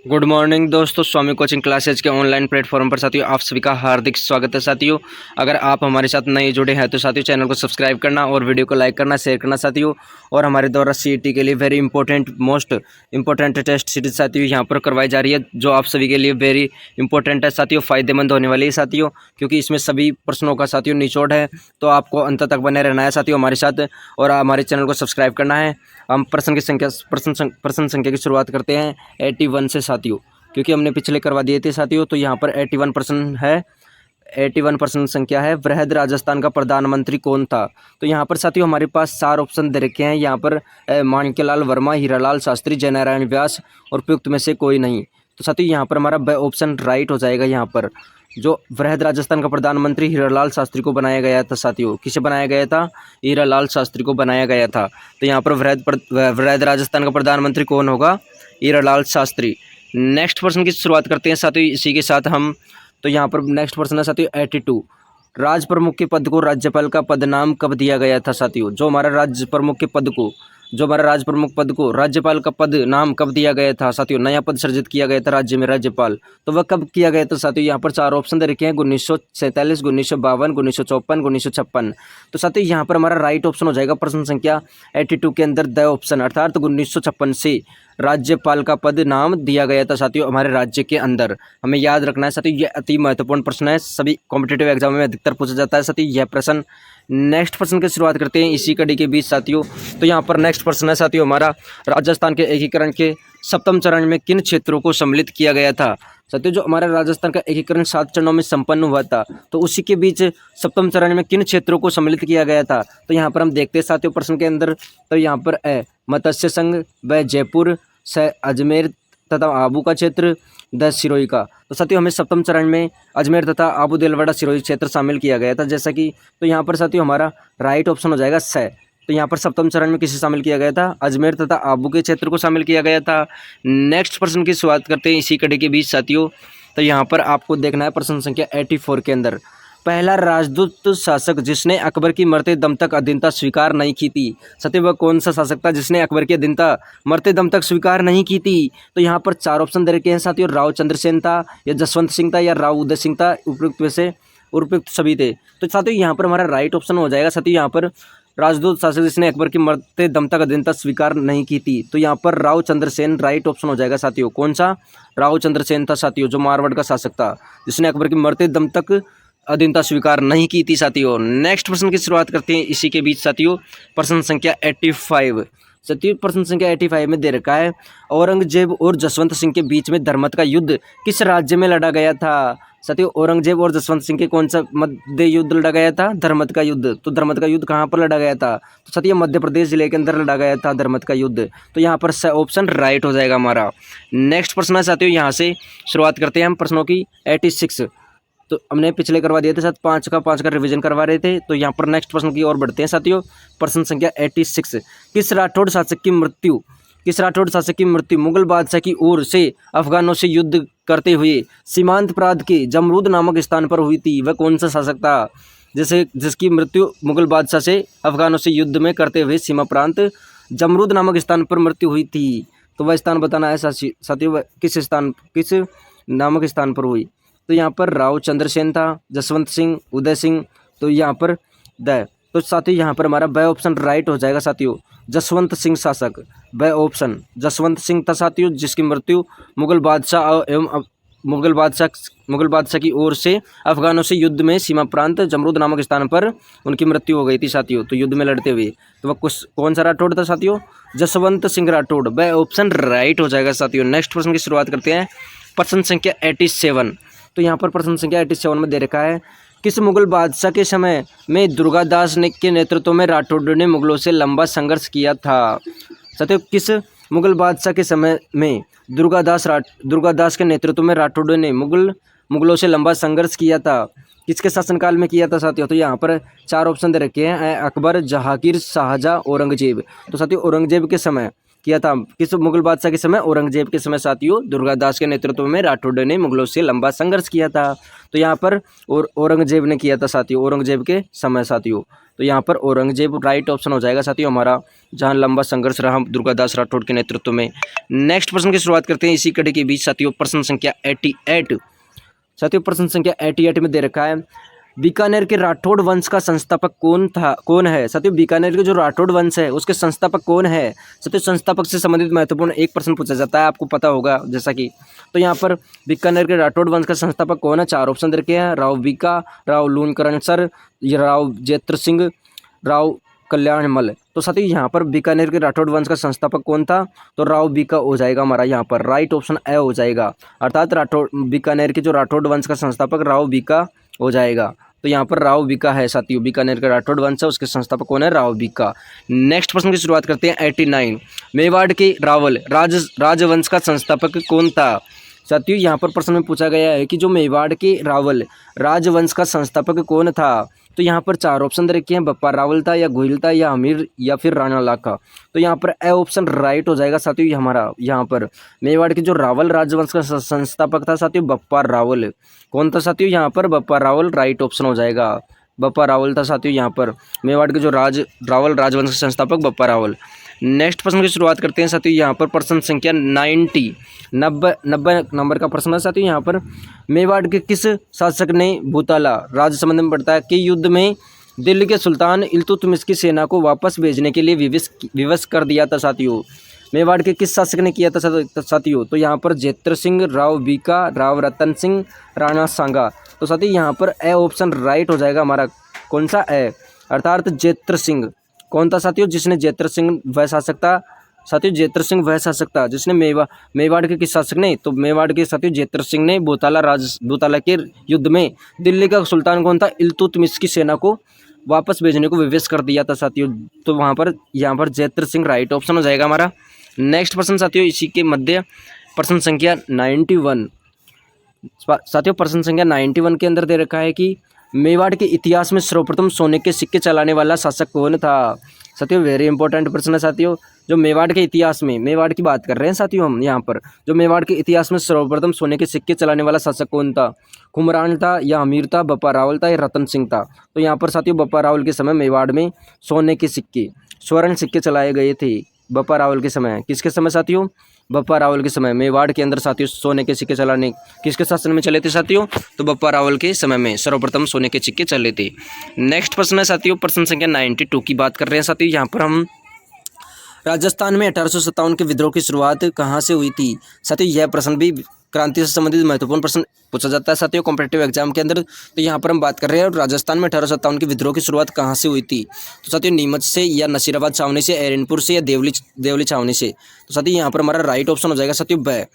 Good morning दोस्तों, स्वामी coaching classes के online platform पर साथियों आप सभी का हार्दिक स्वागत है। साथियों अगर आप हमारे साथ नए जुड़े हैं तो साथियों चैनल को सब्सक्राइब करना और वीडियो को लाइक करना, शेयर करना साथियों। और हमारे द्वारा सीईटी के लिए very important most important test series साथियों यहाँ पर करवाई जा रही है, जो आप सभी के लिए वेरी इंपॉर्टेंट है साथियों, फ़ायदेमंद होने वाली है साथियों, क्योंकि इसमें सभी प्रश्नों का साथियों निचोड़ है। तो आपको अंत तक बने रहना है साथियों हमारे साथ और हमारे चैनल को सब्सक्राइब करना है। हम प्रश्न संख्या की शुरुआत करते हैं 81 से साथियों, क्योंकि हमने पिछले करवा दिए थे साथियों। तो यहाँ पर 81% है, 81% संख्या है। वृहद राजस्थान का प्रधानमंत्री कौन था? तो यहाँ पर साथियों हमारे पास 4 ऑप्शन दे रखे हैं यहाँ पर, माणिक्यलाल वर्मा, हीरालाल शास्त्री, जयनारायण व्यास और उपयुक्त में से कोई नहीं। तो साथियों यहाँ पर हमारा ब ऑप्शन राइट हो जाएगा। यहाँ पर जो वृहद राजस्थान का प्रधानमंत्री हीरालाल शास्त्री को बनाया गया था साथियों, किसे बनाया गया था? हीरालाल शास्त्री को बनाया गया था। तो यहाँ पर वृहद राजस्थान का प्रधानमंत्री कौन होगा? हीरालाल शास्त्री। नेक्स्ट प्रश्न की शुरुआत करते हैं साथियों इसी के साथ हम। तो यहाँ पर नेक्स्ट प्रश्न है साथियों 82, राज्य प्रमुख के पद को राज्यपाल का पद नाम कब दिया गया था साथियों? जो हमारा राज्य प्रमुख के पद को राज्यपाल का पद नाम कब दिया गया था साथियों? नया पद सृजित किया गया था राज्य में राज्यपाल, तो वह कब किया गया था साथियों? यहाँ पर 4 ऑप्शन दे रखे हैं, 1947, 1952, 1954, 1956। तो साथियों यहाँ पर हमारा राइट ऑप्शन हो जाएगा प्रश्न संख्या 82 के अंदर द ऑप्शन, अर्थात 1956 से राज्यपाल का पद नाम दिया गया था साथियों हमारे राज्य के अंदर। हमें याद रखना है साथियों, यह अति महत्वपूर्ण प्रश्न है, सभी कॉम्पिटिटिव एग्जाम में अधिकतर पूछा जाता है साथियों यह प्रश्न। नेक्स्ट प्रश्न की शुरुआत करते हैं इसी कड़ी के बीच साथियों। तो यहाँ पर नेक्स्ट प्रश्न है साथियों हमारा, राजस्थान के एकीकरण के 7वें चरण में किन क्षेत्रों को सम्मिलित किया गया था साथियों? जो हमारा राजस्थान का एकीकरण 7 चरणों में संपन्न हुआ था, तो उसी के बीच 7वें चरण में किन क्षेत्रों को सम्मिलित किया गया था? तो यहाँ पर हम देखते हैं साथियों प्रश्न के अंदर। तो यहाँ पर मत्स्य संघ, व जयपुर, स अजमेर तथा आबू का क्षेत्र, द सिरोही का। तो साथियों हमें 7वें चरण में अजमेर तथा आबू देलवाड़ा सिरोही क्षेत्र शामिल किया गया था जैसा कि। तो यहाँ पर साथियों हमारा राइट ऑप्शन हो जाएगा स। तो यहाँ पर 7वें चरण में किसे शामिल किया गया था? अजमेर तथा आबू के क्षेत्र को शामिल किया गया था। नेक्स्ट प्रश्न की शुरुआत करते हैं इसी कड़ी के बीच साथियों। तो यहाँ पर आपको देखना है प्रश्न संख्या 84 के अंदर, पहला राजदूत शासक जिसने अकबर की मरते दम तक अधीनता स्वीकार नहीं की थी साथियों, वह कौन सा शासक था जिसने अकबर की अधीनता मरते दम तक स्वीकार नहीं की थी? तो यहाँ पर 4 ऑप्शन दे रखे हैं साथियों, राव चंद्रसेन था, या जसवंत सिंह था, या राव उदय सिंह था। उपयुक्त में से उपयुक्त सभी थे। तो साथियों यहाँ पर हमारा राइट ऑप्शन हो जाएगा साथियों यहाँ पर, राजदूत शासक जिसने अकबर की मरते दम तक अधीनता स्वीकार नहीं की थी। तो यहाँ पर राव चंद्रसेन राइट ऑप्शन हो जाएगा साथियों। कौन सा? राव चंद्रसेन था साथियों, जो मारवाड़ का शासक था जिसने अकबर की मरते दम तक अधीनता स्वीकार नहीं की थी साथियों। नेक्स्ट प्रश्न की शुरुआत करते हैं इसी के बीच साथियों, प्रश्न संख्या 85 साथियों। प्रश्न संख्या 85 में दे रखा है, औरंगजेब और जसवंत सिंह के बीच में धर्मत का युद्ध किस राज्य में लड़ा गया था साथियों? औरंगजेब और जसवंत सिंह के कौन सा मध्य युद्ध लड़ा गया था? धर्मत का युद्ध। तो धर्मत का युद्ध कहाँ पर लड़ा गया था? तो साथियों मध्य प्रदेश जिले के अंदर लड़ा गया था धर्मत का युद्ध। तो यहाँ पर ऑप्शन राइट हो जाएगा हमारा। नेक्स्ट प्रश्न है साथियों, यहाँ से शुरुआत करते हैं हम प्रश्नों की 86। तो हमने पिछले करवा दिए थे साथ 5 का रिवीजन करवा रहे थे। तो यहाँ पर नेक्स्ट प्रश्न की ओर बढ़ते हैं साथियों। प्रश्न संख्या 86, किस राठौड़ शासक की मृत्यु मुगल बादशाह की ओर से अफगानों से युद्ध करते हुए सीमांत प्रांत के जमरूद नामक स्थान पर हुई थी? वह कौन सा शासक था जिसकी मृत्यु मुगल बादशाह से अफगानों से युद्ध में करते हुए सीमा प्रांत जमरूद नामक स्थान पर मृत्यु हुई थी? तो वह स्थान बताना है साथियों, किस नामक स्थान पर हुई? तो यहाँ पर राव चंद्रसेन था, जसवंत सिंह, उदय सिंह। तो यहाँ पर तो साथियों यहाँ पर हमारा ब ऑप्शन राइट हो जाएगा साथियों, जसवंत सिंह शासक। ब ऑप्शन जसवंत सिंह था साथियों, जिसकी मृत्यु मुगल बादशाह की ओर से अफगानों से युद्ध में सीमा प्रांत जमरूद नामक स्थान पर उनकी मृत्यु हो गई थी साथियों, तो युद्ध में लड़ते हुए। तो वह कौन सा राठौड़ था साथियों? जसवंत सिंह राठौड़। ब ऑप्शन राइट हो जाएगा साथियों। नेक्स्ट प्रश्न की शुरुआत करते हैं प्रश्न संख्या 87। तो यहाँ पर प्रश्न संख्या 87 में दे रखा है, किस मुगल बादशाह के समय में दुर्गादास के नेतृत्व में राठौड़ ने मुगलों से लंबा संघर्ष किया था साथियों? किस मुगल बादशाह के समय में दुर्गादास के नेतृत्व में राठौड़ ने मुगलों से लंबा संघर्ष किया था? किसके शासनकाल में किया था साथियों? तो यहाँ पर 4 ऑप्शन दे रखे हैं, अकबर, जहांगीर, शाहजहां, औरंगजेब। तो साथियों औरंगजेब के समय किया था। किस मुगल बादशाह के समय? औरंगजेब के समय साथियों दुर्गादास के नेतृत्व में राठौड़ ने मुगलों से लंबा संघर्ष किया था। तो यहाँ पर औरंगजेब ने किया था साथियों, औरंगजेब के समय साथियों। तो यहाँ पर औरंगजेब राइट ऑप्शन हो जाएगा साथियों हमारा, जहाँ लंबा संघर्ष रहा दुर्गादास राठौड़ के नेतृत्व में। नेक्स्ट प्रश्न की शुरुआत करते हैं इसी कड़ी के बीच साथियों। प्रश्न संख्या 88 साथियों, प्रश्न संख्या 88 में दे रखा है, बीकानेर के राठौड़ वंश का संस्थापक कौन है? साथियों बीकानेर के जो राठौड़ वंश है उसके संस्थापक कौन है? साथियों संस्थापक से संबंधित महत्वपूर्ण एक प्रश्न पूछा जाता है, आपको पता होगा जैसा कि। तो यहाँ पर बीकानेर के राठौड़ वंश का संस्थापक कौन है? 4 ऑप्शन दे रखे हैं, राव बीका, राव लूणकरणसर, राव जैत्र सिंह, राव कल्याणमल। तो साथियों यहाँ पर बीकानेर के राठौड़ वंश का संस्थापक कौन था? तो राव बीका हो जाएगा हमारा यहाँ पर, राइट ऑप्शन ए हो जाएगा। अर्थात बीकानेर के जो राठौड़ वंश का संस्थापक राव बीका हो जाएगा। तो यहाँ पर राव बीका है साथियों, बीकानेर का राठौड़ वंश है उसके संस्थापक कौन है? राव बीका। नेक्स्ट प्रश्न की शुरुआत करते हैं 89, मेवाड़ के रावल राजवंश का संस्थापक कौन था? साथियों यहाँ पर प्रश्न में पूछा गया है कि जो मेवाड़ के रावल राजवंश का संस्थापक कौन था? तो यहाँ पर 4 ऑप्शन दे रखे हैं, बप्पा रावल था, या गोहिल था, या अमीर, या फिर राणा लाखा। तो यहाँ पर ए ऑप्शन राइट हो जाएगा साथियों हमारा। यहाँ पर मेवाड़ के जो रावल राजवंश का संस्थापक था साथियों बप्पा रावल। कौन था साथियों? यहाँ पर बप्पा रावल राइट ऑप्शन हो जाएगा, बप्पा रावल था साथियों यहाँ पर। मेवाड़ के जो रावल राजवंश के संस्थापक बप्पा रावल। नेक्स्ट प्रश्न की शुरुआत करते हैं साथियों यहाँ पर। प्रश्न संख्या 90 नंबर का प्रश्न है साथियों यहाँ पर। मेवाड़ के किस शासक ने भूताला राज्य संबंध में पढ़ता है कि युद्ध में दिल्ली के सुल्तान इल्तुतमिश की सेना को वापस भेजने के लिए विवश कर दिया था साथियों? मेवाड़ के किस शासक ने किया था साथियों? तो यहाँ पर जैत्र सिंह, राव बीका, राव रतन सिंह, राणा सांगा। तो साथियों यहाँ पर ए ऑप्शन राइट हो जाएगा हमारा। कौन सा? ए, अर्थात जैत्र सिंह। कौन था साथियों? जिसने जैत्र सिंह वह शासक था साथियों, जैत्र सिंह वह शासक था जिसने मेवाड़ के किस शासक ने? तो मेवाड़ के साथियों जैत्र सिंह ने भूताला के युद्ध में दिल्ली का सुल्तान कौन था? इल्तुतमिश की सेना को वापस भेजने को विवश कर दिया था साथियों। तो वहाँ पर यहाँ पर जैत्र सिंह राइट ऑप्शन हो जाएगा हमारा। नेक्स्ट प्रश्न साथियों इसी के मध्य प्रश्न संख्या 91 साथियों, प्रश्न संख्या 91 के अंदर दे रखा है कि मेवाड़ के इतिहास में सर्वप्रथम सोने के सिक्के चलाने वाला शासक कौन था? साथियों वेरी इंपॉर्टेंट प्रश्न है साथियों। जो मेवाड़ के इतिहास में, मेवाड़ की बात कर रहे हैं साथियों हम यहाँ पर, जो मेवाड़ के इतिहास में सर्वप्रथम सोने के सिक्के चलाने वाला शासक कौन था? कुमरान था, या अमीर था, बप्पा रावल था, या रतन सिंह था? तो यहाँ पर साथियों बप्पा रावल के समय मेवाड़ में सोने के सिक्के, स्वर्ण सिक्के चलाए गए थे बप्पा रावल के समय। किसके समय साथियों? बप्पा रावल के समय मेवाड़ के अंदर साथियों सोने के सिक्के चलाने किसके शासन में चले थे साथियों? तो बप्पा रावल के समय में सर्वप्रथम सोने के सिक्के चले थे। नेक्स्ट प्रश्न है साथियों, प्रश्न संख्या 92 की बात कर रहे हैं साथियों यहाँ पर हम। राजस्थान में 1857 के विद्रोह की शुरुआत कहाँ से हुई थी? साथियों यह प्रश्न भी क्रांति से संबंधित महत्वपूर्ण प्रश्न पूछा जाता है साथियों कॉम्पिटिटिव एग्जाम के अंदर। तो यहाँ पर हम बात कर रहे हैं राजस्थान में 1857 के विद्रोह की शुरुआत कहाँ से हुई थी? तो साथियों नीमच से, या नसीराबाद छावनी से, एरनपुर से, या देवली छावनी से? तो साथियों यहाँ पर हमारा राइट ऑप्शन हो जाएगा साथियों ब।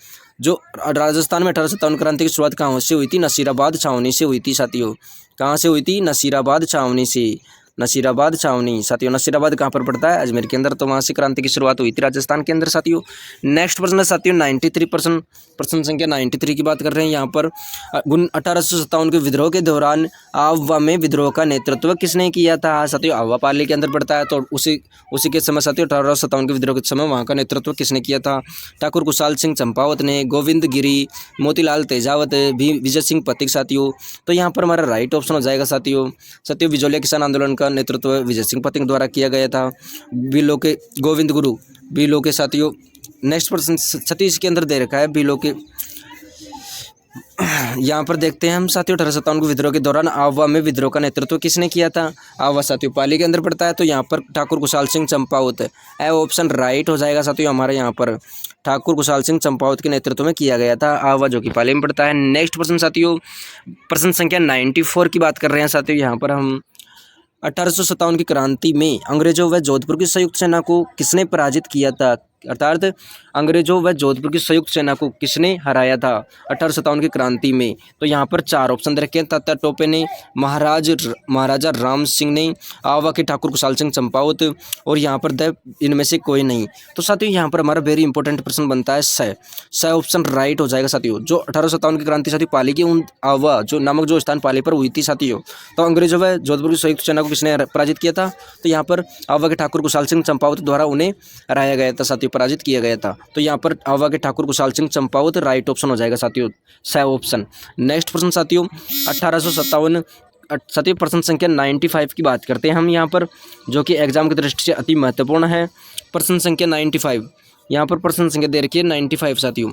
जो राजस्थान में 1857 क्रांति की शुरुआत कहाँ से हुई थी? नसीराबाद छावनी से हुई थी साथियों। कहाँ से हुई थी? नसीराबाद छावनी से, नसीराबाद छावनी साथियों। नसीराबाद कहाँ पर पड़ता है? अजमेर के अंदर। तो वहाँ से क्रांति की शुरुआत हुई थी राजस्थान के अंदर साथियों। नेक्स्ट प्रश्न है साथियों 93 प्रश्न संख्या 93 की बात कर रहे हैं यहाँ पर। 1857 के विद्रोह के दौरान आवा में विद्रोह का नेतृत्व किसने किया था साथियों? आवा पाली के अंदर पड़ता है। तो उसी के समय साथियों 1857 के विद्रोह के समय वहाँ का नेतृत्व किसने किया था? ठाकुर कुशाल सिंह चंपावत ने, गोविंद गिरी, मोतीलाल तेजावत, विजय सिंह पथिक साथियों। तो यहाँ पर हमारा राइट ऑप्शन हो जाएगा साथियों बिजोलिया किसान आंदोलन का नेतृत्व विजय सिंह पथिक द्वारा किया गया था। बीलो के गोविंद गुरु, बीलो के साथियों। नेक्स्ट प्रश्न 36 के अंदर दे रखा है बीलो के। यहाँ पर देखते हैं हम साथियों 1857 के विद्रोह के दौरान आवा में विद्रोह का नेतृत्व किसने किया था? आवा साथियों पाली के अंदर पड़ता है। तो यहाँ पर ठाकुर कुशाल सिंह चंपावत है, ऑप्शन राइट हो जाएगा साथियों हमारे यहाँ पर। ठाकुर कुशाल सिंह चंपावत के नेतृत्व में किया गया था आवा, जो कि पाली में पड़ता है। नेक्स्ट प्रश्न साथियों प्रश्न संख्या 94 की बात कर रहे हैं साथियों यहाँ पर हम। 1857 की क्रांति में अंग्रेजों व जोधपुर की संयुक्त सेना को किसने पराजित किया था? अर्थात अंग्रेजों व जोधपुर की संयुक्त सेना को किसने हराया था 1857 की क्रांति में? तो यहाँ पर 4 ऑप्शन रखे हैं। तात्या टोपे ने, महाराजा राम सिंह ने, आवा के ठाकुर कुशाल सिंह चंपावत, और यहाँ पर इनमें से कोई नहीं। तो साथियों यहाँ पर हमारा वेरी इंपॉर्टेंट प्रश्न बनता है स ऑप्शन राइट हो जाएगा साथियों। जो 1857 की क्रांति साथियों पाली की उन आवा जो नामक जो स्थान पाली पर हुई थी साथियों, तो अंग्रेजों व जोधपुर की संयुक्त सेना को किसने पराजित किया था? तो यहाँ पर आवा के ठाकुर कुशाल सिंह चंपावत द्वारा उन्हें हराया गया था साथियों, पराजित किया गया था। तो यहाँ पर आवा के ठाकुर कुशाल सिंह चंपावत राइट ऑप्शन हो जाएगा साथियों, स ऑप्शन। नेक्स्ट प्रश्न साथियों 1857 साथियों प्रश्न संख्या 95 की बात करते हैं हम यहाँ पर, जो कि एग्जाम की दृष्टि से अति महत्वपूर्ण है। प्रश्न संख्या 95, यहाँ पर प्रश्न संख्या दे रखी है 95 साथियों।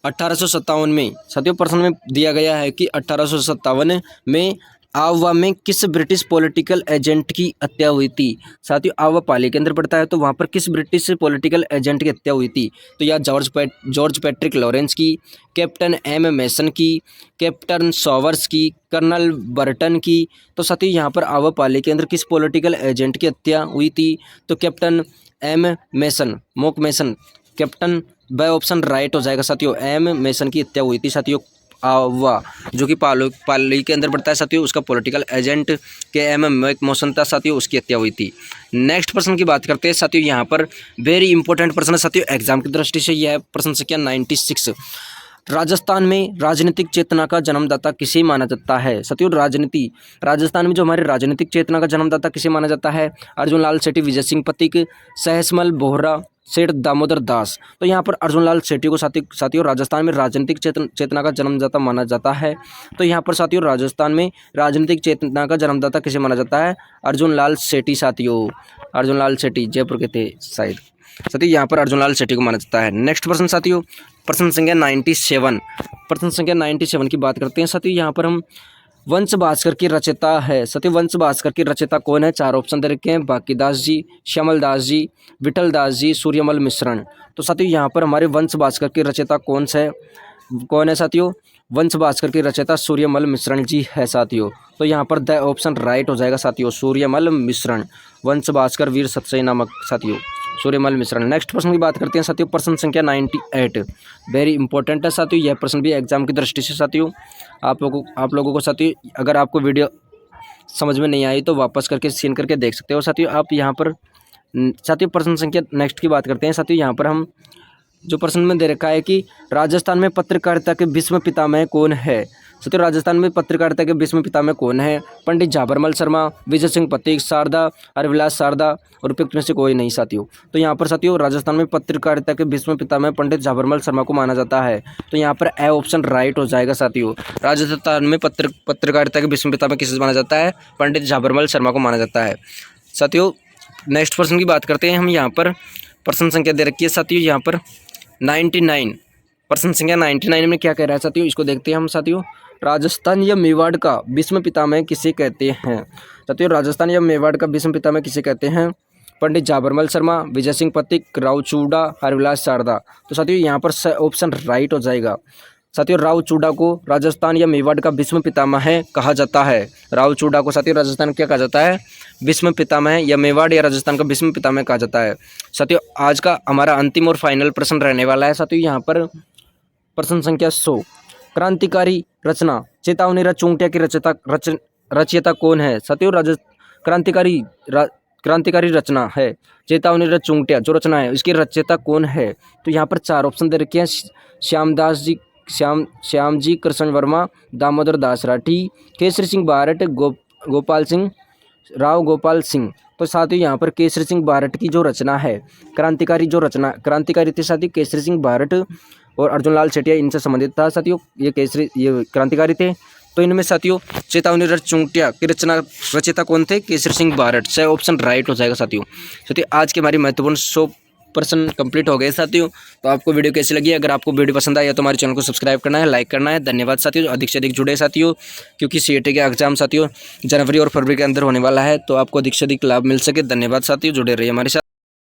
1857 में साथियों प्रश्न में दिया गया है कि 1857 में आवा में किस ब्रिटिश पॉलिटिकल एजेंट की हत्या हुई थी। साथियों आवा पाली के अंदर पड़ता है, तो वहाँ पर किस ब्रिटिश पॉलिटिकल एजेंट की हत्या हुई थी। तो यह जॉर्ज पैट्रिक लॉरेंस की, कैप्टन एम मेसन की, कैप्टन सॉवर्स की, कर्नल बर्टन की। तो साथियों यहाँ पर आवा पाली के अंदर किस पॉलिटिकल एजेंट की हत्या हुई थी। तो कैप्टन एम मेसन, मोक मेसन, कैप्टन ब ऑप्शन राइट हो जाएगा साथियों। एम मेसन की हत्या हुई थी साथियों आवा, जो कि पाली के अंदर पड़ता है साथियों। उसका पॉलिटिकल एजेंट के एम मोशन था साथियों, उसकी हत्या हुई थी। नेक्स्ट प्रश्न की बात करते हैं साथियों, यहाँ पर वेरी इंपॉर्टेंट प्रश्न है साथियों एग्जाम की दृष्टि से। यह है प्रश्न संख्या 96। राजस्थान में राजनीतिक चेतना का जन्मदाता किसे माना जाता है। साथियों राजस्थान में जो हमारे राजनीतिक चेतना का जन्मदाता किसे माना जाता है। अर्जुन लाल सेठी, विजय सिंह पथिक, सहसमल बोहरा, सेठ दामोदर दास। तो यहाँ पर अर्जुन लाल सेठी को साथियों राजस्थान में राजनीतिक चेतना का जन्मदाता माना जाता है। तो यहाँ पर साथियों राजस्थान में राजनीतिक चेतना का जन्मदाता किसे माना जाता है। अर्जुन लाल सेठी साथियों, अर्जुन लाल सेठी जयपुर के थे शायद साथियों, यहाँ पर अर्जुन लाल सेठी को माना जाता है। नेक्स्ट प्रश्न साथियों प्रश्न संख्या 97, प्रश्न संख्या 97 की बात करते हैं साथियों। यहाँ पर हम वंश भास्कर की रचयिता है साथियों, वंश भास्कर की रचयिता कौन है। 4 ऑप्शन दे रखे हैं, बाकीदास जी, श्यामल दास जी, विठल दास जी, सूर्यमल मिश्रण। तो साथियों यहाँ पर हमारे वंश भास्कर की रचयिता कौन है साथियों। वंश भास्कर की रचयिता सूर्यमल मिश्रण जी है साथियों। तो यहाँ पर द ऑप्शन राइट हो जाएगा साथियों, सूर्यमल मिश्रण, वंश भास्कर वीर सतसई नामक साथियों, सूर्यमल मिश्रण। नेक्स्ट प्रश्न की बात करते हैं साथियों प्रश्न संख्या 98, वेरी इंपॉर्टेंट है साथियों। यह प्रश्न भी एग्जाम की दृष्टि से साथियों आप लोगों को साथियों, अगर आपको वीडियो समझ में नहीं आई तो वापस करके सीन करके देख सकते हो साथियों आप यहाँ पर। साथियों प्रश्न संख्या नेक्स्ट की बात करते हैं साथियों। यहाँ पर हम जो प्रश्न में दे रखा है कि राजस्थान में पत्रकारिता के भीष्म पितामह कौन है। साथियों राजस्थान में पत्रकारिता के भीष्म पितामह कौन है। पंडित झाबरमल शर्मा, विजय सिंह पथिक, शारदा हरविलास शारदा और उपयुक्त में से कोई नहीं साथियों। तो यहाँ पर साथियों राजस्थान में पत्रकारिता के भीष्म पितामह पंडित झाबरमल शर्मा को माना जाता है। तो यहाँ पर ए ऑप्शन राइट हो जाएगा साथियों। राजस्थान में पत्रकारिता के भीष्म पितामह किसे माना जाता है, पंडित झाबरमल शर्मा को माना जाता है साथियों। नेक्स्ट प्रश्न की बात करते हैं हम। यहाँ पर प्रश्न संख्या दे रखी है साथियों, यहाँ पर 99, प्रश्न संख्या 99 में क्या कह रहा है साथियों, इसको देखते हैं हम साथियों। राजस्थान या मेवाड़ का भीष्म पितामह किसे कहते हैं। साथियों राजस्थान या मेवाड़ का भीष्म पितामह किसे कहते हैं। पंडित झाबरमल शर्मा, विजय सिंह पथिक, राव चूड़ा, हरविलास शारदा। तो साथियों यहाँ पर ऑप्शन राइट हो जाएगा साथियों। राव चूड़ा को राजस्थान या मेवाड़ का भीष्म पितामह कहा जाता है। राव चूड़ा को साथियों राजस्थान क्या कहा जाता है, भीष्म पितामह, या मेवाड़ या राजस्थान का भीष्म पितामह कहा जाता है साथियों। आज का हमारा अंतिम और फाइनल प्रश्न रहने वाला है साथियों। यहाँ पर प्रश्न संख्या 100, क्रांतिकारी रचना चेतावनी चूंटिया की रचयिता कौन है। साथियों क्रांतिकारी रचना है चेतावनी चूंटिया, जो रचना है इसकी रचयिता कौन है। तो यहाँ पर 4 ऑप्शन दे रखे हैं, श्यामजी कृष्ण वर्मा, दामोदर दास राठी, केसरी सिंह बारट, गोपाल सिंह, राव गोपाल सिंह। तो साथियों यहाँ पर केसरी सिंह बारट की जो रचना है, क्रांतिकारी थे साथियों केसरी सिंह बारट और अर्जुन लाल सेठिया इनसे संबंधित था साथियों। ये क्रांतिकारी थे। तो इनमें साथियों चेतावनी चूंटिया की रचयिता कौन थे, केसरी सिंह बारट। सही ऑप्शन राइट हो जाएगा साथियों। आज की हमारी महत्वपूर्ण 100 प्रश्न कंप्लीट हो गए साथियों। तो आपको वीडियो कैसी लगी, अगर आपको वीडियो पसंद आया तो हमारे चैनल को सब्सक्राइब करना है, लाइक करना है। धन्यवाद साथियों, अधिक से अधिक जुड़े साथियों, क्योंकि सीईटी के एग्जाम साथियों जनवरी और फरवरी के अंदर होने वाला है, तो आपको अधिक से अधिक लाभ मिल सके। धन्यवाद साथियों, जुड़े रहिए हमारे साथ।